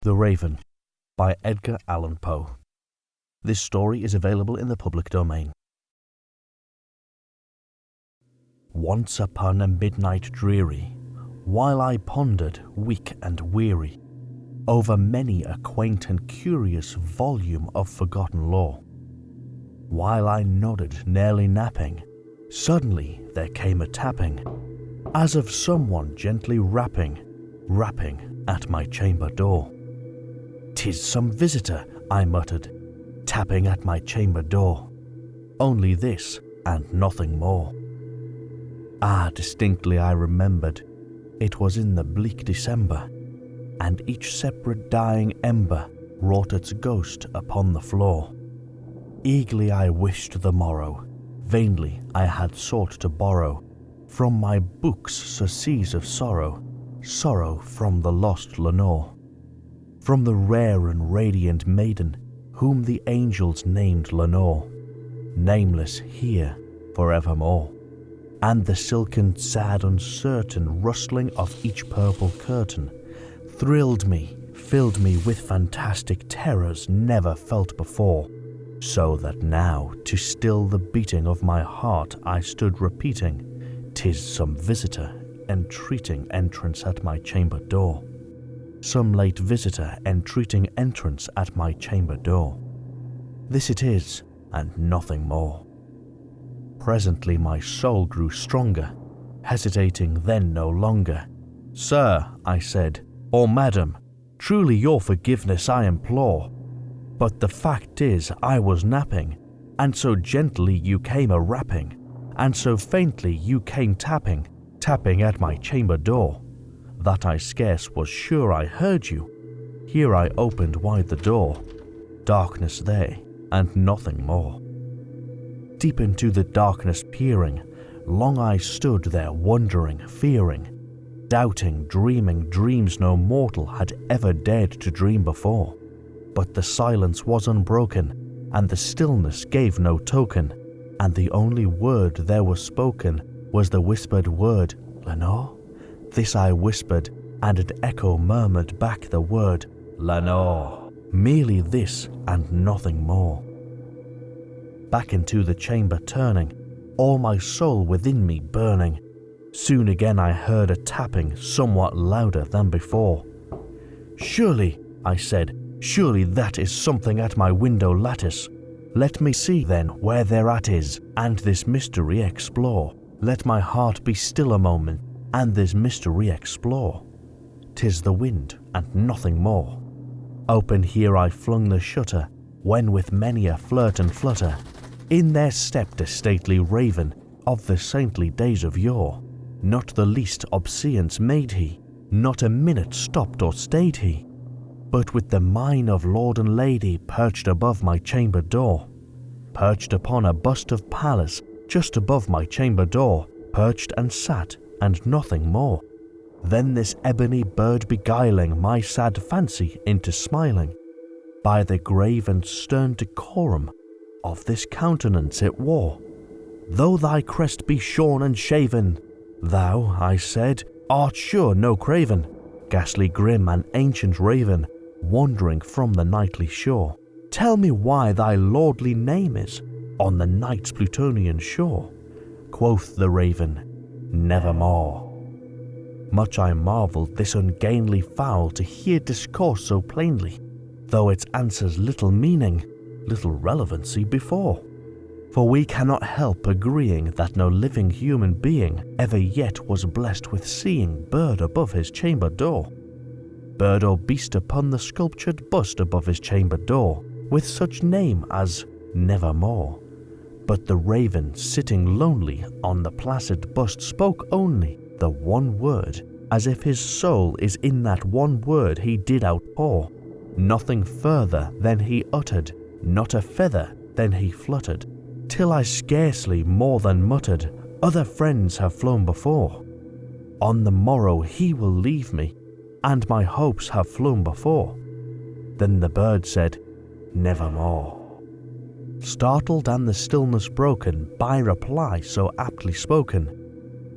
The Raven by Edgar Allan Poe. This story is available in the public domain. Once upon a midnight dreary, while I pondered, weak and weary, over many a quaint and curious volume of forgotten lore, while I nodded, nearly napping, suddenly there came a tapping, as of someone gently rapping at my chamber door. "'Tis some visitor," I muttered, tapping at my chamber door. Only this, and nothing more. Distinctly I remembered, it was in the bleak December, and each separate dying ember wrought its ghost upon the floor. Eagerly I wished the morrow, vainly I had sought to borrow from my books surcease of sorrow, sorrow from the lost Lenore, from the rare and radiant maiden whom the angels named Lenore, nameless here forevermore. And the silken, sad, uncertain rustling of each purple curtain thrilled me, filled me with fantastic terrors never felt before, so that now, to still the beating of my heart, I stood repeating, "'Tis some visitor entreating entrance at my chamber door. Some late visitor entreating entrance at my chamber door. This it is, and nothing more." Presently my soul grew stronger, hesitating then no longer. "Sir," I said, "or madam, truly your forgiveness I implore. But the fact is I was napping, and so gently you came a-rapping, and so faintly you came tapping at my chamber door, that I scarce was sure I heard you. Here I opened wide the door, darkness there, and nothing more. Deep into the darkness peering, long I stood there wondering, fearing, doubting, dreaming dreams no mortal had ever dared to dream before. But the silence was unbroken, and the stillness gave no token, and the only word there was spoken was the whispered word, "Lenore?" This I whispered, and an echo murmured back the word, "Lenore." Merely this, and nothing more. Back into the chamber turning, all my soul within me burning, soon again I heard a tapping somewhat louder than before. "Surely," I said, "surely that is something at my window lattice. Let me see then where thereat is, and this mystery explore. Let my heart be still a moment, and this mystery explore. 'Tis the wind, and nothing more." Open here I flung the shutter, when with many a flirt and flutter, in there stepped a stately raven of the saintly days of yore. Not the least obeisance made he, not a minute stopped or stayed he, but with the mien of lord and lady perched above my chamber door, perched upon a bust of Pallas just above my chamber door, perched and sat, and nothing more. Then this ebony bird beguiling my sad fancy into smiling, by the grave and stern decorum of this countenance it wore. "Though thy crest be shorn and shaven, thou," I said, "art sure no craven, ghastly grim and ancient raven, wandering from the nightly shore. Tell me why thy lordly name is on the night's Plutonian shore." Quoth the raven, "Nevermore." Much I marvelled this ungainly fowl to hear discourse so plainly, though its answers little meaning, little relevancy before. For we cannot help agreeing that no living human being ever yet was blessed with seeing bird above his chamber door, bird or beast upon the sculptured bust above his chamber door, with such name as Nevermore. But the raven, sitting lonely on the placid bust, spoke only the one word, as if his soul is in that one word he did outpour. Nothing further than he uttered, not a feather then he fluttered, till I scarcely more than muttered, "Other friends have flown before. On the morrow he will leave me, and my hopes have flown before." Then the bird said, "Nevermore." Startled and the stillness broken by reply so aptly spoken,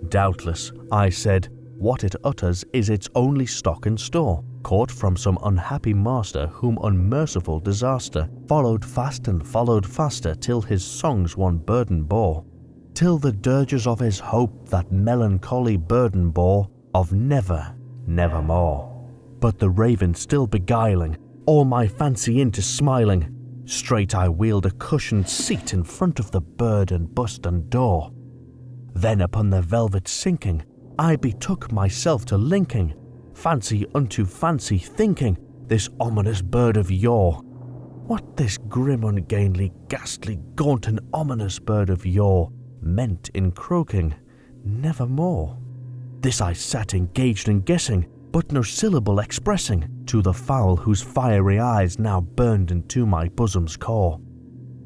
"Doubtless," I said, "what it utters is its only stock and store. caught from some unhappy master whom unmerciful disaster followed fast and followed faster till his songs one burden bore, till the dirges of his hope that melancholy burden bore of never, nevermore. But the raven still beguiling all my fancy into smiling, straight I wheeled a cushioned seat in front of the bird and bust and door. Then upon the velvet sinking, I betook myself to linking fancy unto fancy, thinking this ominous bird of yore. What this grim, ungainly, ghastly, gaunt and ominous bird of yore meant in croaking nevermore. This I sat engaged in guessing, but no syllable expressing to the fowl whose fiery eyes now burned into my bosom's core.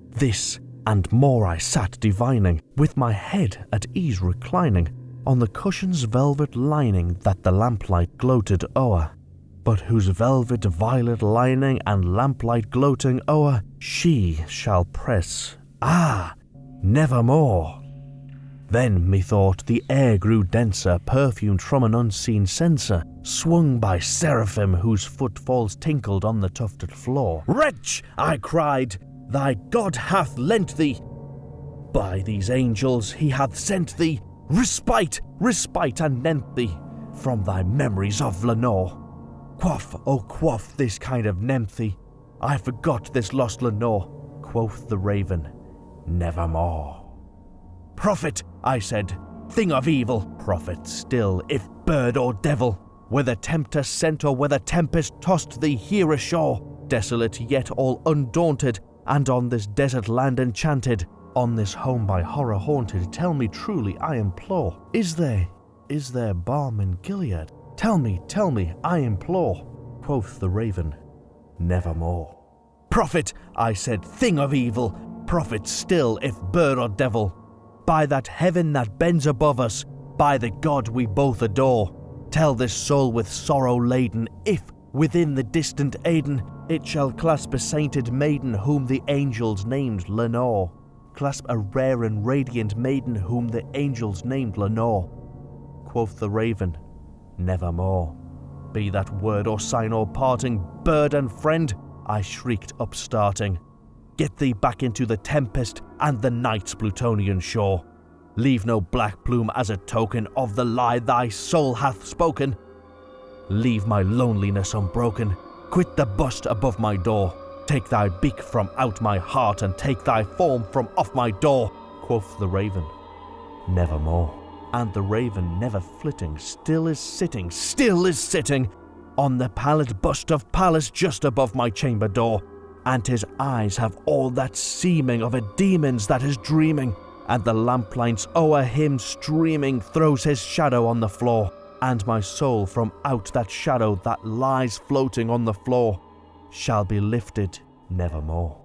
This and more I sat divining, with my head at ease reclining on the cushion's velvet lining that the lamplight gloated o'er, but whose velvet violet lining and lamplight gloating o'er she shall press, nevermore. Then, methought, the air grew denser, perfumed from an unseen censer, swung by seraphim whose footfalls tinkled on the tufted floor. "Wretch," I cried, "thy God hath lent thee, by these angels he hath sent thee, respite, respite, and lent thee from thy memories of Lenore. Quaff, oh quaff, this kind of Nepenthe, I forgot this lost Lenore," quoth the raven, "nevermore." "Prophet," I said, "thing of evil, prophet still, if bird or devil, whether tempter sent or whether tempest tossed thee here ashore, desolate yet all undaunted, and on this desert land enchanted, on this home by horror haunted, tell me truly, I implore, is there balm in Gilead? Tell me, I implore," quoth the raven, "nevermore." "Prophet," I said, "thing of evil, prophet still, if bird or devil, by that heaven that bends above us, by the God we both adore, tell this soul with sorrow laden, if, within the distant Aden, it shall clasp a sainted maiden whom the angels named Lenore, clasp a rare and radiant maiden whom the angels named Lenore," quoth the raven, "nevermore. Be that word or sign or parting, bird and friend," I shrieked upstarting, "get thee back into the tempest and the night's Plutonian shore. Leave no black plume as a token of the lie thy soul hath spoken. Leave my loneliness unbroken. Quit the bust above my door. Take thy beak from out my heart and take thy form from off my door," quoth the raven, "nevermore." And the raven, never flitting, still is sitting on the pallid bust of Pallas just above my chamber door, and his eyes have all that seeming of a demon's that is dreaming, and the lamplights o'er him streaming throws his shadow on the floor, and my soul from out that shadow that lies floating on the floor shall be lifted nevermore.